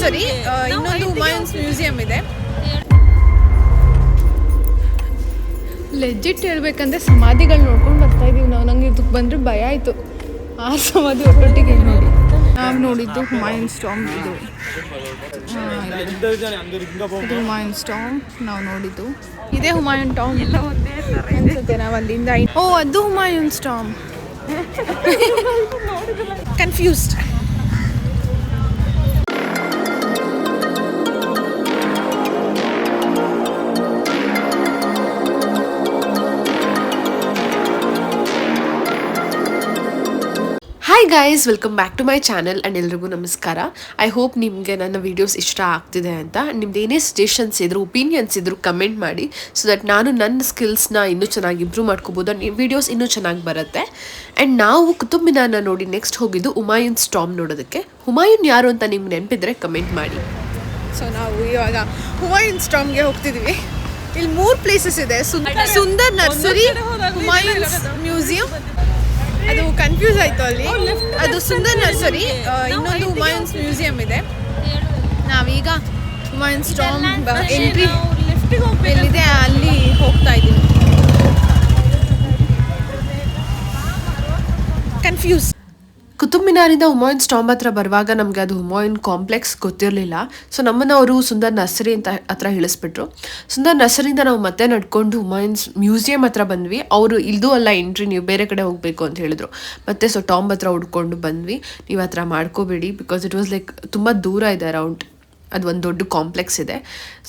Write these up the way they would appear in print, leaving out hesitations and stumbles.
Nursery, ಇನ್ನೊಂದು Humayun's museum ಇದೆ. Legit ಹೇಳ್ಬೇಕಂದ್ರೆ ಸಮಾಧಿಗಳು ನೋಡ್ಕೊಂಡು ಬರ್ತಾ ಇದೀವಿ ನಾವು. ನಂಗೆ ಇದಕ್ಕೆ ಬಂದರೆ ಭಯ ಆಯಿತು. ಆ ಸಮಾಧಿ ಒಟ್ಟೊಟ್ಟಿಗೆ ನೋಡಿ ನಾವು ನೋಡಿದ್ದು ಹುಮಾಯೂನ್ಸ್ ಟಾಂಬ್. ಇದು ಹುಮಾಯೂನ್ಸ್ ಟಾಂಬ್ ನಾವು ನೋಡಿದ್ದು. ಇದೇ ಹುಮಾಯೂನ್ ಟಾಂಬ್ ಅನ್ಸುತ್ತೆ. ನಾವು ಅಲ್ಲಿಂದ ಅದು Humayun's tomb. Confused. Hi guys, welcome back to my channel and ಎಲ್ರಿಗೂ ನಮಸ್ಕಾರ. ಐ ಹೋಪ್ ನಿಮಗೆ ನನ್ನ ವೀಡಿಯೋಸ್ ಇಷ್ಟ ಆಗ್ತಿದೆ ಅಂತ. ನಿಮ್ದು ಏನೇ ಸಜೆಷನ್ಸ್ ಇದ್ರು, ಒಪಿನಿಯನ್ಸ್ ಇದ್ರು ಕಮೆಂಟ್ ಮಾಡಿ, ಸೊ ದಟ್ ನಾನು ನನ್ನ ಸ್ಕಿಲ್ಸ್ನ ಇನ್ನೂ ಚೆನ್ನಾಗಿ ಇಂಪ್ರೂವ್ ಮಾಡ್ಕೋಬೋದು, ವೀಡಿಯೋಸ್ ಇನ್ನೂ ಚೆನ್ನಾಗಿ ಬರುತ್ತೆ. ಆ್ಯಂಡ್ ನಾವು ಕುತುಬ್ ಮಿನಾರ್ನ ನೋಡಿ ನೆಕ್ಸ್ಟ್ ಹೋಗಿದ್ದು ಹುಮಾಯೂನ್ಸ್ ಟಾಂಬ್ ನೋಡೋದಕ್ಕೆ. ಹುಮಾಯೂನ್ ಯಾರು ಅಂತ ನಿಮ್ಗೆ ನೆನಪಿದ್ರೆ ಕಮೆಂಟ್ ಮಾಡಿ. ಸೊ ನಾವು ಇವಾಗ ಹುಮಾಯೂನ್ಸ್ ಟಾಂಬ್ಗೆ ಹೋಗ್ತಿದ್ವಿ. ಇಲ್ಲಿ 3 ಪ್ಲೇಸಸ್ ಇದೆ. Sundar nursery, Humayun's museum. ಅದು ಕನ್ಫ್ಯೂಸ್ ಆಯಿತು ಅಲ್ಲಿ. ಅದು ಸುಂದರ್ ನರ್ಸರಿ, ಇನ್ನೊಂದು ಹುಮಾಯೂನ್ಸ್ ಮ್ಯೂಸಿಯಂ ಇದೆ. ನಾವೀಗ ಹುಮಾಯೂನ್ಸ್ ಟಾಂಬ್ ಎಂಟ್ರಿ ಎಲ್ಲಿದೆ ಅಲ್ಲಿ ಹೋಗ್ತಾ ಇದ್ದೀವಿ. ಕನ್ಫ್ಯೂಸ್. ಕುತುಬ್ ಮಿನಾರಿಂದ ಹುಮಾಯೂನ್ಸ್ ಟಾಂಬ್ ಹತ್ರ ಬರುವಾಗ ನಮಗೆ ಅದು ಹುಮಾಯೂನ್ ಕಾಂಪ್ಲೆಕ್ಸ್ ಗೊತ್ತಿರಲಿಲ್ಲ. ಸೊ ನಮ್ಮನ್ನು ಅವರು ಸುಂದರ್ ನರ್ಸರಿ ಅಂತ ಹತ್ರ ಇಳಿಸ್ಬಿಟ್ರು. ಸುಂದರ್ ನರ್ಸರಿಯಿಂದ ನಾವು ಮತ್ತೆ ನಡ್ಕೊಂಡು ಹುಮಾಯೂನ್ಸ್ ಮ್ಯೂಸಿಯಂ ಹತ್ರ ಬಂದ್ವಿ. ಅವರು ಇಲ್ದೂ ಅಲ್ಲ ಎಂಟ್ರಿ, ನೀವು ಬೇರೆ ಕಡೆ ಹೋಗಬೇಕು ಅಂತ ಹೇಳಿದ್ರು. ಮತ್ತೆ ಸೊ ಟಾಂಬ್ ಹತ್ರ ಹುಡ್ಕೊಂಡು ಬಂದ್ವಿ. ನೀವು ಹತ್ರ ಮಾಡ್ಕೋಬೇಡಿ, ಬಿಕಾಸ್ ಇಟ್ ವಾಸ್ ಲೈಕ್ ತುಂಬ ದೂರ ಇದೆ ಅರೌಂಡ್. ಅದು ಒಂದು ದೊಡ್ಡ ಕಾಂಪ್ಲೆಕ್ಸ್ ಇದೆ.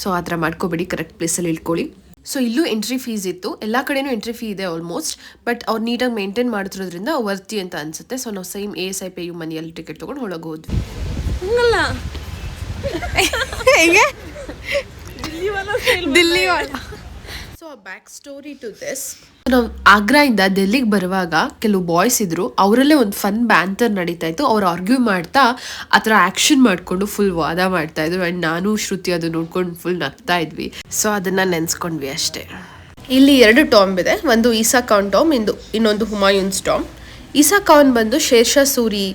ಸೊ ಆ ಥರ ಮಾಡ್ಕೋಬೇಡಿ, ಕರೆಕ್ಟ್ ಪ್ಲೇಸಲ್ಲಿ ಇಳ್ಕೊಳ್ಳಿ. ಸೊ ಇಲ್ಲೂ ಎಂಟ್ರಿ ಫೀಸ್ ಇತ್ತು. ಎಲ್ಲ ಕಡೆನೂ ಎಂಟ್ರಿ ಫೀ ಇದೆ ಆಲ್ಮೋಸ್ಟ್. ಬಟ್ ಅವ್ರು ನೀಟಾಗಿ ಮೇಂಟೈನ್ ಮಾಡ್ತಿರೋದ್ರಿಂದ ವರ್ತಿ ಅಂತ ಅನಿಸುತ್ತೆ. ಸೊ ನಾವು ಸೇಮ್ ASI ಪೇ ಯು ಮನಿಯಲ್ಲಿ ಟಿಕೆಟ್ ತೊಗೊಂಡು ಒಳಗೆ ಹೋದ್ವಿ. Delhi so back story to this. ನಾವು ಆಗ್ರಾಯಿಂದ ಡೆಲ್ಲಿಗೆ ಬರುವಾಗ ಕೆಲವು ಬಾಯ್ಸ್ ಇದ್ರು. ಅವರಲ್ಲೇ ಒಂದು ಫನ್ ಬ್ಯಾಂಟರ್ ನಡೀತಾ ಇತ್ತು. ಅವ್ರು ಆರ್ಗ್ಯೂ ಮಾಡ್ತಾ ಆ ಥರ ಆ್ಯಕ್ಷನ್ ಮಾಡಿಕೊಂಡು ಫುಲ್ ವಾದ ಮಾಡ್ತಾ ಇದ್ರು. ಆ್ಯಂಡ್ ನಾನು ಶ್ರುತಿ ಅದು ನೋಡ್ಕೊಂಡು ಫುಲ್ ನಗ್ತಾ ಇದ್ವಿ. ಸೊ ಅದನ್ನು ನೆನೆಸ್ಕೊಂಡ್ವಿ ಅಷ್ಟೇ. ಇಲ್ಲಿ 2 ಟಾಂಬ್ ಇದೆ. ಒಂದು ಈಸಾ ಖಾನ್ ಟಾಂಬ್, ಇನ್ನೊಂದು ಹುಮಾಯೂನ್ಸ್ ಟಾಂಬ್. ಈಸಾ ಖಾನ್ ಬಂದು ಶೇರ್ಷಾ ಸೂರಿ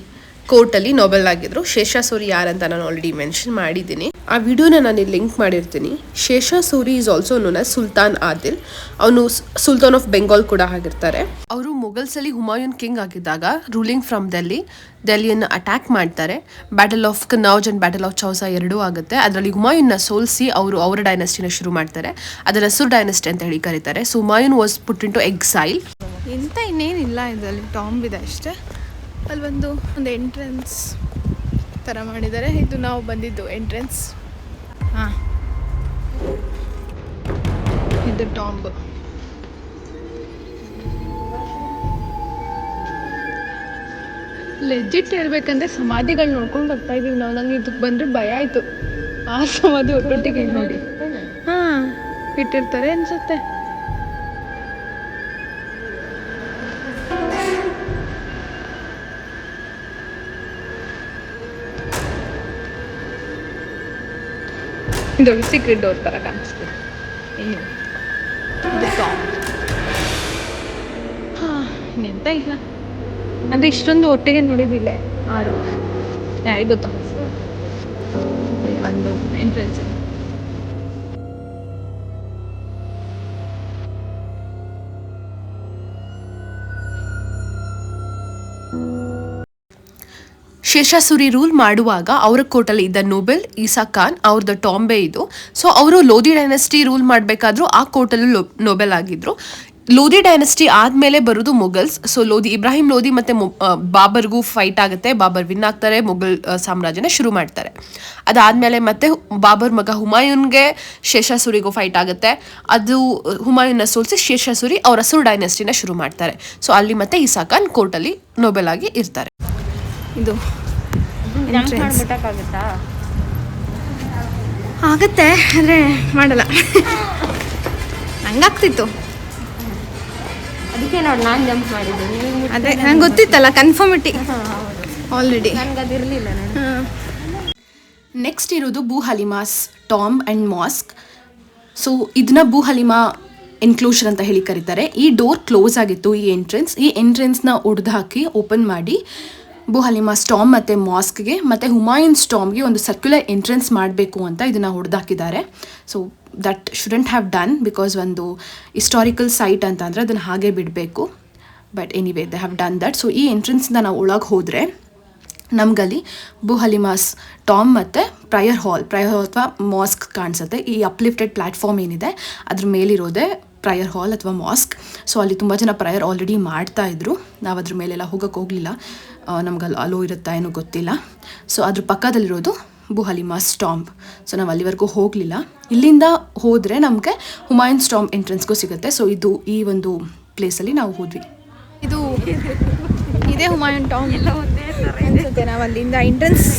ಕೋರ್ಟಲ್ಲಿ ನೊಬೆಲ್ ಆಗಿದ್ರು. ಶೇರ್ಷಾ ಸೂರಿ ಯಾರಂತ ನಾನು ಆಲ್ರೆಡಿ ಮೆನ್ಷನ್ ಮಾಡಿದ್ದೀನಿ. ಆ ವಿಡಿಯೋನ ನಾನು ಇಲ್ಲಿ ಲಿಂಕ್ ಮಾಡಿರ್ತೀನಿ. Sher Shah Suri is also known as Sultan Adil. ಅವನು ಸುಲ್ತಾನ್ ಆಫ್ ಬೆಂಗಾಲ್ ಕೂಡ ಆಗಿರ್ತಾರೆ. ಅವರು ಮೊಘಲ್ಸಲ್ಲಿ ಹುಮಾಯೂನ್ ಕಿಂಗ್ ಆಗಿದ್ದಾಗ ರೂಲಿಂಗ್ ಫ್ರಮ್ ಡೆಲ್ಲಿಯನ್ನು ಅಟ್ಯಾಕ್ ಮಾಡ್ತಾರೆ. Battle of Kannauj and battle of Chausa 2 ಆಗುತ್ತೆ. ಅದರಲ್ಲಿ ಹುಮಾಯೂನ್ನ ಸೋಲಿಸಿ ಅವರ ಡೈನೆಸ್ಟಿನ ಶುರು ಮಾಡ್ತಾರೆ. ಅದರ ಸುರ್ ಡೈನೆಸ್ಟಿ ಅಂತ ಹೇಳಿ ಕರೀತಾರೆ. So Humayun was put into exile. ಇಂಥ ಇನ್ನೇನಿಲ್ಲ, ಇದರಲ್ಲಿ ಟಾಂಬ್ ಇದೆ ಅಷ್ಟೇ. ಅಲ್ಲಿ ಒಂದು ಎಂಟ್ರೆನ್ಸ್ ಥರ ಮಾಡಿದ್ದಾರೆ. ಇದು ನಾವು ಬಂದಿದ್ದು ಎಂಟ್ರೆನ್ಸ್. ಹಾಂ, ಇದು ಟಾಂಬ್. ಲೆಜಿಟ್ ಹೇಳ್ಬೇಕಂದ್ರೆ ಸಮಾಧಿಗಳು ನೋಡ್ಕೊಂಡು ಬರ್ತಾ ಇದೀವಿ ನಾವು. ನಂಗೆ ಇದಕ್ಕೆ ಬಂದರೆ ಭಯ ಆಯಿತು. ಆ ಸಮಾಧಿ ಒಟ್ಟೊಟ್ಟಿಗೆ ನೋಡಿ ಹಾಂ ಇಟ್ಟಿರ್ತಾರೆ ಅನ್ಸುತ್ತೆ. ಇದು ಸೀಕ್ರೆಟ್ ಡೋರ್ ಥರ ಕಾಣಿಸ್ತಿದೆ. ಹಾಂ, ಇನ್ನೆಂತ ಇಲ್ಲ ಅಂದರೆ ಇಷ್ಟೊಂದು ಒಟ್ಟಿಗೆ ನೋಡಿದ್ದಿಲ್ಲ. 6 ಗೊತ್ತಾ ಒಂದು ಎಂಟ್ರೆನ್ಸ್. ಶೇರ್ಷಾ ಸೂರಿ ರೂಲ್ ಮಾಡುವಾಗ ಅವರ ಕೋರ್ಟಲ್ಲಿ ಇದ್ದ ನೊಬೆಲ್ ಈಸಾ ಖಾನ್ ಅವ್ರದ್ದು ಟಾಂಬೆ ಇದು. ಸೊ ಅವರು ಲೋಧಿ ಡೈನೆಸ್ಟಿ ರೂಲ್ ಮಾಡಬೇಕಾದ್ರೂ ಆ ಕೋರ್ಟಲ್ಲೂ ನೊಬೆಲ್ ಆಗಿದ್ರು. ಲೋಧಿ ಡೈನೆಸ್ಟಿ ಆದಮೇಲೆ ಬರೋದು ಮೊಘಲ್ಸ್. ಸೊ ಇಬ್ರಾಹಿಂ ಲೋಧಿ ಮತ್ತು ಬಾಬರ್ಗೂ ಫೈಟ್ ಆಗುತ್ತೆ. ಬಾಬರ್ ವಿನ್ ಆಗ್ತಾರೆ, ಮೊಘಲ್ ಸಾಮ್ರಾಜ್ಯನ ಶುರು ಮಾಡ್ತಾರೆ. ಅದಾದಮೇಲೆ ಮತ್ತೆ ಬಾಬರ್ ಮಗ ಹುಮಾಯೂನ್ಗೆ ಶೇರ್ಷಾ ಸೂರಿಗೂ ಫೈಟ್ ಆಗುತ್ತೆ. ಅದು ಹುಮಾಯೂನ್ನ ಸೋಲಿಸಿ ಶೇರ್ಷಾ ಸೂರಿ ಅವರ ಸುರ್ ಡೈನೆಸ್ಟಿನ ಶುರು ಮಾಡ್ತಾರೆ. ಸೊ ಅಲ್ಲಿ ಮತ್ತೆ ಈಸಾ ಖಾನ್ ಕೋರ್ಟಲ್ಲಿ ನೊಬೆಲ್ ಆಗಿ ಇರ್ತಾರೆ. ಇದು ಆಗತ್ತೆ ಆದರೆ ಮಾಡಲ್ಲ. ಹಂಗಾಗ್ತಿತ್ತು, ಅದಕ್ಕೆ ನೋಡಿ ನಾನು ಜಂಪ್ ಮಾಡಿದ್ದೀನಿ. ಅದೇ ನಂಗೆ ಗೊತ್ತಿತ್ತಲ್ಲ, ಕನ್ಫರ್ಮಿಟಿ ಆಲ್ರೆಡಿ. ನನಗೆ ಅದಿರಲಿಲ್ಲ. ನೆಕ್ಸ್ಟ್ ಇರೋದು ಬೂ ಹಲಿಮಾಸ್ ಟಾಂಬ್ ಆ್ಯಂಡ್ ಮಾಸ್ಕ್. ಸೊ ಇದನ್ನ ಬೂ ಹಲಿಮಾ ಎನ್ಕ್ಲೋಷರ್ ಅಂತ ಹೇಳಿ ಕರೀತಾರೆ. ಈ ಡೋರ್ ಕ್ಲೋಸ್ ಆಗಿತ್ತು. ಈ ಎಂಟ್ರೆನ್ಸ್ನ ಒಡೆದು ಹಾಕಿ ಓಪನ್ ಮಾಡಿ ಅಬು ಹಲೀಮಾ ಸ್ಟಾಮ್ ಮತ್ತು ಮಾಸ್ಕ್ಗೆ ಮತ್ತು ಹುಮಾಯೂನ್ ಸ್ಟಾಮ್ಗೆ ಒಂದು ಸರ್ಕ್ಯುಲರ್ ಎಂಟ್ರೆನ್ಸ್ ಮಾಡಬೇಕು ಅಂತ ಇದನ್ನು ಹೊಡೆದಾಕಿದ್ದಾರೆ. So that shouldn't have done, because ಒಂದು ಹಿಸ್ಟಾರಿಕಲ್ ಸೈಟ್ ಅಂತ ಅಂದರೆ ಅದನ್ನು ಹಾಗೆ ಬಿಡಬೇಕು. But anyway they have done that. So ಈ ಎಂಟ್ರೆನ್ಸಿಂದ ನಾವು ಒಳಗೆ ಹೋದರೆ ನಮಗಲ್ಲಿ ಅಬು ಹಲೀಮಾಸ್ ಟಾಮ್ ಮತ್ತು ಪ್ರಯರ್ ಹಾಲ್ ಅಥವಾ ಮಾಸ್ಕ್ ಕಾಣಿಸುತ್ತೆ. ಈ ಅಪ್ಲಿಫ್ಟೆಡ್ ಪ್ಲ್ಯಾಟ್ಫಾರ್ಮ್ ಏನಿದೆ ಅದ್ರ ಮೇಲಿರೋದೆ ಪ್ರಯರ್ ಹಾಲ್ ಅಥವಾ ಮಾಸ್ಕ್. ಸೊ ಅಲ್ಲಿ ತುಂಬ ಜನ ಪ್ರಯರ್ ಆಲ್ರೆಡಿ ಮಾಡ್ತಾಯಿದ್ರು. ನಾವು ಅದ್ರ ಮೇಲೆಲ್ಲ ಹೋಗೋಕ್ಕೆ ಹೋಗಲಿಲ್ಲ, ನಮ್ಗಲ್ಲಿ ಅಲೋ ಇರುತ್ತಾ ಏನೋ ಗೊತ್ತಿಲ್ಲ. ಸೊ ಅದ್ರ ಪಕ್ಕದಲ್ಲಿರೋದು ಅಬು ಹಲೀಮಾಸ್ ಸ್ಟಾಂಪ್. ಸೊ ನಾವು ಅಲ್ಲಿವರೆಗೂ ಹೋಗಲಿಲ್ಲ. ಇಲ್ಲಿಂದ ಹೋದರೆ ನಮಗೆ ಹುಮಾಯೂನ್ ಸ್ಟಾಂಪ್ ಎಂಟ್ರೆನ್ಸ್ಗೂ ಸಿಗುತ್ತೆ. ಸೊ ಇದು ಈ ಒಂದು ಪ್ಲೇಸಲ್ಲಿ ನಾವು ಹೋದ್ವಿ. ಇದು ಇದೇ ಹುಮಾಯೂನ್ ಟಾಮ್ ಎಲ್ಲ ಅನ್ಸುತ್ತೆ. ನಾವು ಅಲ್ಲಿಂದ ಎಂಟ್ರೆನ್ಸ್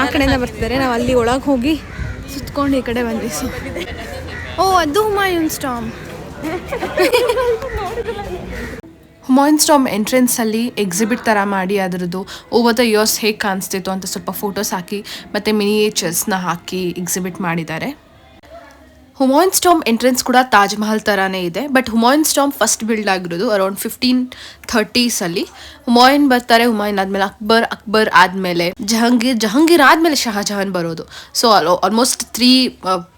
ಆ ಕಡೆಯಿಂದ ಬರ್ತಿದ್ದಾರೆ, ನಾವು ಅಲ್ಲಿ ಒಳಗೆ ಹೋಗಿ ಸುತ್ಕೊಂಡು ಈ ಕಡೆ ಬಂದ್ವಿ. ಸೊ ಅದು ಹುಮಾಯೂನ್ ಸ್ಟಾಮ್. ಹುಮಾಯೂನ್ ಸ್ಟಾಮ್ ಎಂಟ್ರೆನ್ಸಲ್ಲಿ ಎಕ್ಸಿಬಿಟ್ ಥರ ಮಾಡಿ ಅದರದ್ದು ಓವರ್ ದ ಇಯರ್ಸ್ ಹೇಗೆ ಕಾಣಿಸ್ತಿತ್ತು ಅಂತ ಸ್ವಲ್ಪ ಫೋಟೋಸ್ ಹಾಕಿ ಮತ್ತು ಮಿನಿಯೇಚರ್ಸ್ನ ಹಾಕಿ ಎಕ್ಸಿಬಿಟ್ ಮಾಡಿದ್ದಾರೆ. ಹುಮಾಯೂನ್ ಸ್ಟಾಮ್ ಎಂಟ್ರೆನ್ಸ್ ಕೂಡ ತಾಜ್ ಮಹಲ್ ಥರನೇ ಇದೆ. But Humayun storm first build ಆಗಿರೋದು ಅರೌಂಡ್ 1530s. ಹುಮಾಯೂನ್ ಬರ್ತಾರೆ, ಹುಮಾಯೂನ್ ಆದಮೇಲೆ ಅಕ್ಬರ್ ಆದಮೇಲೆ ಜಹಾಂಗೀರ್ ಆದಮೇಲೆ ಶಹಜಹಾನ್ ಬರೋದು. ಸೊ ಆಲ್ಮೋಸ್ಟ್ 3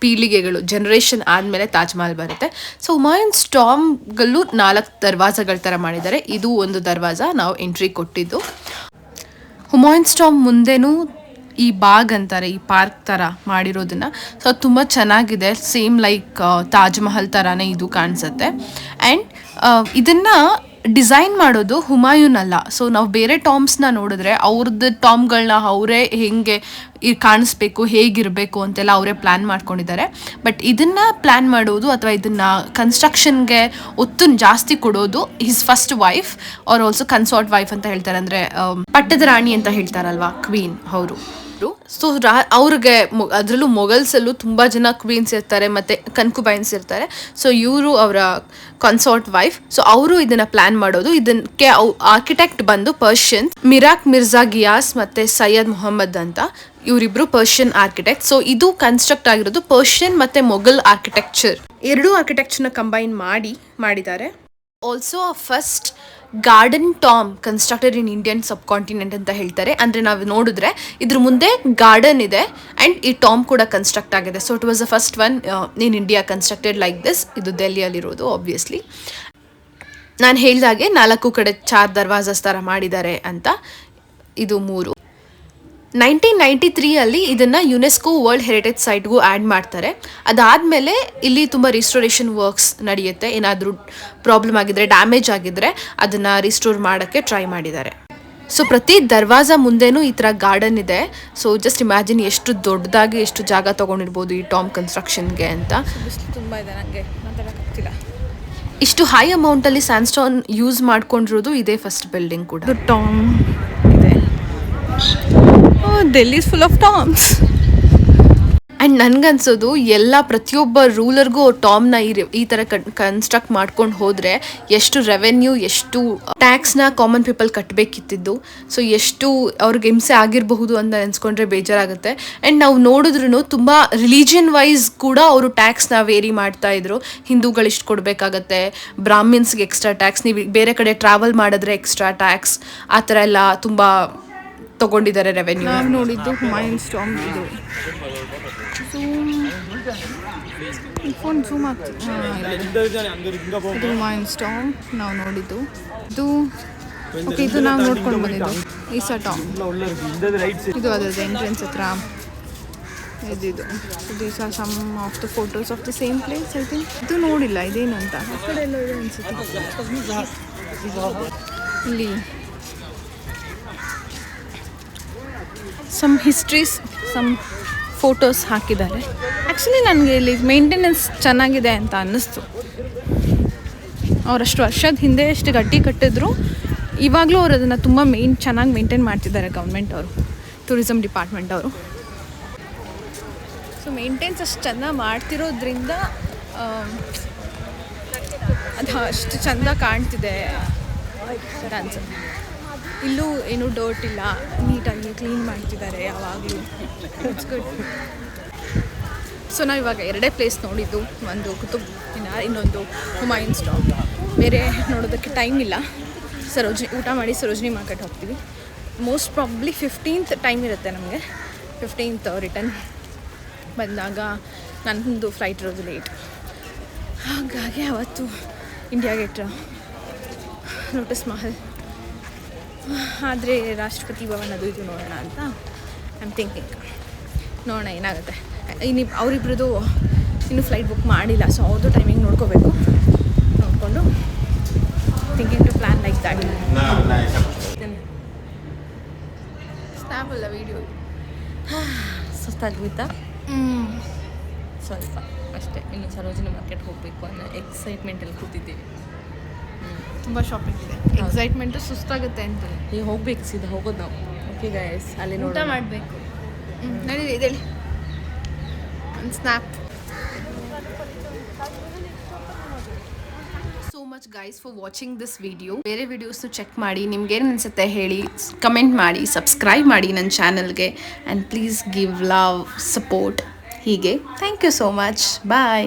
ಪೀಳಿಗೆಗಳು ಜನರೇಷನ್ ಆದಮೇಲೆ ತಾಜ್ ಮಹಲ್ ಬರುತ್ತೆ. ಸೊ ಹುಮಾಯೂನ್ ಸ್ಟಾಮ್ಗಲ್ಲೂ 4 ದರ್ವಾಜಗಳ ಥರ ಮಾಡಿದ್ದಾರೆ. ಇದು ಒಂದು ದರ್ವಾಜ ನಾವು ಎಂಟ್ರಿ ಕೊಟ್ಟಿದ್ದು. ಹುಮಾಯೂನ್ ಸ್ಟಾಮ್ ಮುಂದೆನೂ ಈ ಬಾಗ್ ಅಂತಾರೆ, ಈ ಪಾರ್ಕ್ ಥರ ಮಾಡಿರೋದನ್ನು. ಸೊ ಅದು ತುಂಬ ಚೆನ್ನಾಗಿದೆ. ಸೇಮ್ ಲೈಕ್ ತಾಜ್ ಮಹಲ್ ಥರನೇ ಇದು ಕಾಣಿಸುತ್ತೆ. ಆ್ಯಂಡ್ ಇದನ್ನು ಡಿಸೈನ್ ಮಾಡೋದು ಹುಮಾಯೂನ್ ಅಲ್ಲ. ಸೊ ನಾವು ಬೇರೆ ಟಾಮ್ಸ್ನ ನೋಡಿದ್ರೆ ಅವ್ರದ್ದು ಟಾಮ್ಗಳನ್ನ ಅವರೇ ಹೇಗೆ ಕಾಣಿಸ್ಬೇಕು, ಹೇಗಿರಬೇಕು ಅಂತೆಲ್ಲ ಅವರೇ ಪ್ಲ್ಯಾನ್ ಮಾಡ್ಕೊಂಡಿದ್ದಾರೆ. ಬಟ್ ಇದನ್ನು ಪ್ಲ್ಯಾನ್ ಮಾಡೋದು ಅಥವಾ ಇದನ್ನು ಕನ್ಸ್ಟ್ರಕ್ಷನ್ಗೆ ಒತ್ತು ಜಾಸ್ತಿ ಕೊಡೋದು his first wife or also consort wife ಅಂತ ಹೇಳ್ತಾರೆ. ಅಂದರೆ ಪಟ್ಟದ ರಾಣಿ ಅಂತ ಹೇಳ್ತಾರಲ್ವಾ, ಕ್ವೀನ್ ಅವರು. ಸೊ ಅವ್ರಿಗೆ ಅದರಲ್ಲೂ ಮೊಘಲ್ಸಲ್ಲೂ ತುಂಬ ಜನ ಕ್ವೀನ್ಸ್ ಇರ್ತಾರೆ ಮತ್ತು ಕನ್ಕುಬೈನ್ಸ್ ಇರ್ತಾರೆ. ಸೊ ಇವರು ಅವರ ಕನ್ಸಾರ್ಟ್ ವೈಫ್. ಸೊ ಅವರು ಇದನ್ನು ಪ್ಲ್ಯಾನ್ ಮಾಡೋದು. ಇದಕ್ಕೆ ಆರ್ಕಿಟೆಕ್ಟ್ ಬಂದು ಪರ್ಷಿಯನ್ ಮಿರಾಕ್ ಮಿರ್ಜಾ ಗಿಯಾಸ್ ಮತ್ತು ಸೈಯದ್ ಮೊಹಮ್ಮದ್ ಅಂತ, ಇವರಿಬ್ಬರು ಪರ್ಷಿಯನ್ ಆರ್ಕಿಟೆಕ್ಟ್. ಸೊ ಇದು ಕನ್ಸ್ಟ್ರಕ್ಟ್ ಆಗಿರೋದು ಪರ್ಷಿಯನ್ ಮತ್ತು ಮೊಘಲ್ ಆರ್ಕಿಟೆಕ್ಚರ್, ಎರಡೂ ಆರ್ಕಿಟೆಕ್ಚರ್ನ ಕಂಬೈನ್ ಮಾಡಿದ್ದಾರೆ. Also first garden Tom constructed in Indian sub continent ಅಂತ ಹೇಳ್ತಾರೆ. ಅಂದರೆ ನಾವು ನೋಡಿದ್ರೆ ಇದ್ರ ಮುಂದೆ ಗಾರ್ಡನ್ ಇದೆ ಆ್ಯಂಡ್ ಈ ಟಾಮ್ ಕೂಡ ಕನ್ಸ್ಟ್ರಕ್ಟ್ ಆಗಿದೆ. So it was the first one in India constructed like this. ಇದು ದೆಹಲಿಯಲ್ಲಿರೋದು ಆಬ್ವಿಯಸ್ಲಿ. ನಾನು ಹೇಳಿದಾಗೆ 4 ಕಡೆ 4 ದರ್ವಾಜಸ್ ಥರ ಮಾಡಿದ್ದಾರೆ ಅಂತ. ಇದು 3. 1993 ಇದನ್ನು ಯುನೆಸ್ಕೋ ವರ್ಲ್ಡ್ ಹೆರಿಟೇಜ್ ಸೈಟ್ಗೂ ಆ್ಯಡ್ ಮಾಡ್ತಾರೆ. ಅದಾದಮೇಲೆ ಇಲ್ಲಿ ತುಂಬ ರಿಸ್ಟೋರೇಷನ್ ವರ್ಕ್ಸ್ ನಡೆಯುತ್ತೆ. ಏನಾದರೂ ಪ್ರಾಬ್ಲಮ್ ಆಗಿದ್ರೆ, ಡ್ಯಾಮೇಜ್ ಆಗಿದ್ದರೆ ಅದನ್ನು ರಿಸ್ಟೋರ್ ಮಾಡೋಕ್ಕೆ ಟ್ರೈ ಮಾಡಿದ್ದಾರೆ. ಸೊ ಪ್ರತಿ ದರ್ವಾಜ ಮುಂದೆನೂ ಈ ಥರ ಗಾರ್ಡನ್ ಇದೆ. ಸೊ ಜಸ್ಟ್ ಇಮ್ಯಾಜಿನ್ ಎಷ್ಟು ದೊಡ್ಡದಾಗಿ ಎಷ್ಟು ಜಾಗ ತೊಗೊಂಡಿರ್ಬೋದು ಈ ಟಾಮ್ ಕನ್ಸ್ಟ್ರಕ್ಷನ್ಗೆ ಅಂತ. ತುಂಬ ಇದೆ, ನನಗೆ ಮಾತಾಡೋಕ್ಕಾಗ್ತಿಲ್ಲ. ಇಷ್ಟು ಹೈ ಅಮೌಂಟಲ್ಲಿ ಸ್ಯಾಂಡ್ಸ್ಟೋನ್ ಯೂಸ್ ಮಾಡ್ಕೊಂಡಿರೋದು ಇದೇ ಫಸ್ಟ್ ಬಿಲ್ಡಿಂಗ್ ಕೂಡ. ಟಾಮ್ ಇದೆ. Delhi is full of toms. And ನನಗನ್ಸೋದು ಪ್ರತಿಯೊಬ್ಬ ರೂಲರ್ಗೂ ಟಾಮ್ನ ಈ ಥರ ಕನ್ಸ್ಟ್ರಕ್ಟ್ ಮಾಡ್ಕೊಂಡು ಹೋದರೆ ಎಷ್ಟು ರೆವೆನ್ಯೂ, ಎಷ್ಟು ಟ್ಯಾಕ್ಸ್ನ ಕಾಮನ್ ಪೀಪಲ್ ಕಟ್ಟಬೇಕಿತ್ತಿದ್ದು. ಸೊ ಎಷ್ಟು ಅವ್ರಿಗೆ ಹಿಂಸೆ ಆಗಿರಬಹುದು ಅಂತ ನೆನೆಸ್ಕೊಂಡ್ರೆ ಬೇಜಾರಾಗುತ್ತೆ. ಆ್ಯಂಡ್ ನಾವು ನೋಡಿದ್ರೂ ತುಂಬ ರಿಲಿಜಿಯನ್ ವೈಸ್ ಕೂಡ ಅವರು ಟ್ಯಾಕ್ಸ್ನ ವೇರಿ ಮಾಡ್ತಾಯಿದ್ರು. ಹಿಂದೂಗಳು ಇಷ್ಟು ಕೊಡಬೇಕಾಗತ್ತೆ, ಬ್ರಾಹ್ಮಿನ್ಸ್ಗೆ ಎಕ್ಸ್ಟ್ರಾ ಟ್ಯಾಕ್ಸ್, ನೀವು ಬೇರೆ ಕಡೆ ಟ್ರಾವೆಲ್ ಮಾಡಿದ್ರೆ ಎಕ್ಸ್ಟ್ರಾ ಟ್ಯಾಕ್ಸ್, ಆ ಥರ ಎಲ್ಲ ತುಂಬ ತಗೊಂಡಿದ್ದಾರೆ ರೆವೆನ್ಯೂ. ನಾವು ನೋಡಿದ್ದು ಹುಮಾಯೂನ್ ಸ್ಟಾಮ್. ಇದು ಫೋನ್ ಝೂಮ್ ಆಗ್ತದೆ. ಇದು ಹುಮಾಯೂನ್ ಸ್ಟಾಮ್ ನಾವು ನೋಡಿದ್ದು. ಇದು ಓಕೆ, ಇದು ನಾವು ನೋಡ್ಕೊಂಡು ಬಂದಿದ್ದು ಈಸಾ ಟಾಮ್. ಇದು ಅದರದ್ದು ಎಂಟ್ರೆನ್ಸ್ ಹತ್ರ ಇದು these are some of the photos of the same place. I think ಇದು ನೋಡಿಲ್ಲ, ಇದೇನು ಅಂತ ಆ ಕಡೆ ಎಲ್ಲ ಇದೆ ಅನಿಸುತ್ತೆ. ಇಲ್ಲಿ ಸಮ್ ಹಿಸ್ಟ್ರೀಸ್, ಸಮ್ ಫೋಟೋಸ್ ಹಾಕಿದ್ದಾರೆ. ಆ್ಯಕ್ಚುಲಿ ನನಗೆ ಇಲ್ಲಿ ಮೇಂಟೆನೆನ್ಸ್ ಚೆನ್ನಾಗಿದೆ ಅಂತ ಅನ್ನಿಸ್ತು. ಅವರಷ್ಟು ವರ್ಷದ ಹಿಂದೆ ಎಷ್ಟು ಗಟ್ಟಿ ಕಟ್ಟಿದ್ರು, ಇವಾಗಲೂ ಅವರು ಅದನ್ನು ತುಂಬ ಚೆನ್ನಾಗಿ ಮೇಂಟೈನ್ ಮಾಡ್ತಿದ್ದಾರೆ ಗೌರ್ಮೆಂಟ್ ಅವರು, ಟೂರಿಸಮ್ ಡಿಪಾರ್ಟ್ಮೆಂಟ್ ಅವರು. ಸೊ ಮೇಂಟೆನ್ಸ್ ಅಷ್ಟು ಚೆನ್ನಾಗಿ ಮಾಡ್ತಿರೋದ್ರಿಂದ ಅದು ಅಷ್ಟು ಚೆಂದ ಕಾಣ್ತಿದೆ ಸರ್ ಅನ್ಸುತ್ತೆ. ಇಲ್ಲೂ ಏನೂ ಡರ್ಟ್ ಇಲ್ಲ, ನೀಟಾಗಿ ಕ್ಲೀನ್ ಮಾಡ್ತಿದ್ದಾರೆ ಯಾವಾಗಲೂ. It's good. ಸೊ ನಾವು ಇವಾಗ 2 ಪ್ಲೇಸ್ ನೋಡಿದ್ದು, ಒಂದು ಕುತುಬ್ ಮಿನಾರ್, ಇನ್ನೊಂದು ಹುಮಾಯೂನ್ ಸ್ಟಾಮ್. ಬೇರೆ ನೋಡೋದಕ್ಕೆ ಟೈಮ್ ಇಲ್ಲ. ಊಟ ಮಾಡಿ ಸರೋಜಿನಿ ಮಾರ್ಕೆಟ್ ಹೋಗ್ತೀವಿ. ಮೋಸ್ಟ್ ಪ್ರಾಬ್ಲಿ 15th ಟೈಮ್ ಇರುತ್ತೆ ನಮಗೆ. 15th ರಿಟರ್ನ್ ಬಂದಾಗ ನನ್ನದು ಫ್ಲೈಟ್ ಇರೋದು ಲೇಟ್. ಹಾಗಾಗಿ ಅವತ್ತು ಇಂಡಿಯಾ ಗೇಟ್, ಲೋಟಸ್ ಮಹಲ್, ಆದರೆ ರಾಷ್ಟ್ರಪತಿ ಭವನ್ ಅದು ಇದು ನೋಡೋಣ ಅಂತ ಐ ಆಮ್ ಥಿಂಕಿಂಗ್. ನೋಡೋಣ ಏನಾಗುತ್ತೆ. ಅವರಿಬ್ರದ್ದು ಇನ್ನೂ ಫ್ಲೈಟ್ ಬುಕ್ ಮಾಡಿಲ್ಲ, ಸೊ ಅವ್ರದ್ದು ಟೈಮಿಂಗ್ ನೋಡ್ಕೋಬೇಕು. ನೋಡಿಕೊಂಡು thinking to plan like that. Snap ಅಲ್ಲ ವೀಡಿಯೋ. ಸುಸ್ತಾಗ್ಬಿತ್ತಾ? ಸ್ವಲ್ಪ ಅಷ್ಟೇ. ಇನ್ನು ಸರೋಜಿನಿ ಮಾರ್ಕೆಟ್ ಹೋಗಬೇಕು ಅನ್ನೋ ಎಕ್ಸೈಟ್ಮೆಂಟಲ್ಲಿ ಕೂತಿದ್ದೀವಿ. ತುಂಬ ಶಾಪಿಂಗ್ ಇದೆ, ಎಕ್ಸೈಟ್ಮೆಂಟು ಸುಸ್ತಾಗುತ್ತೆ ಅಂತ. ಈಗ ಹೋಗ್ಬೇಕು, ಸೀದಾ ಹೋಗೋದು ನಾವು. ಓಕೆ ಗೈಸ್, ಅಲ್ಲಿ ಊಟ ಮಾಡಬೇಕು. ನಡೀರಿ ಇದೇಳಿ ಒಂದು snap. So much guys for watching this video. ಬೇರೆ ವಿಡಿಯೋಸ್ನು ಚೆಕ್ ಮಾಡಿ, ನಿಮ್ಗೆ ಏನು ಅನಿಸುತ್ತೆ ಹೇಳಿ, ಕಮೆಂಟ್ ಮಾಡಿ, ಸಬ್ಸ್ಕ್ರೈಬ್ ಮಾಡಿ ನನ್ನ ಚಾನಲ್ಗೆ, and please give love, support. ಹೀಗೆ thank you so much. Bye.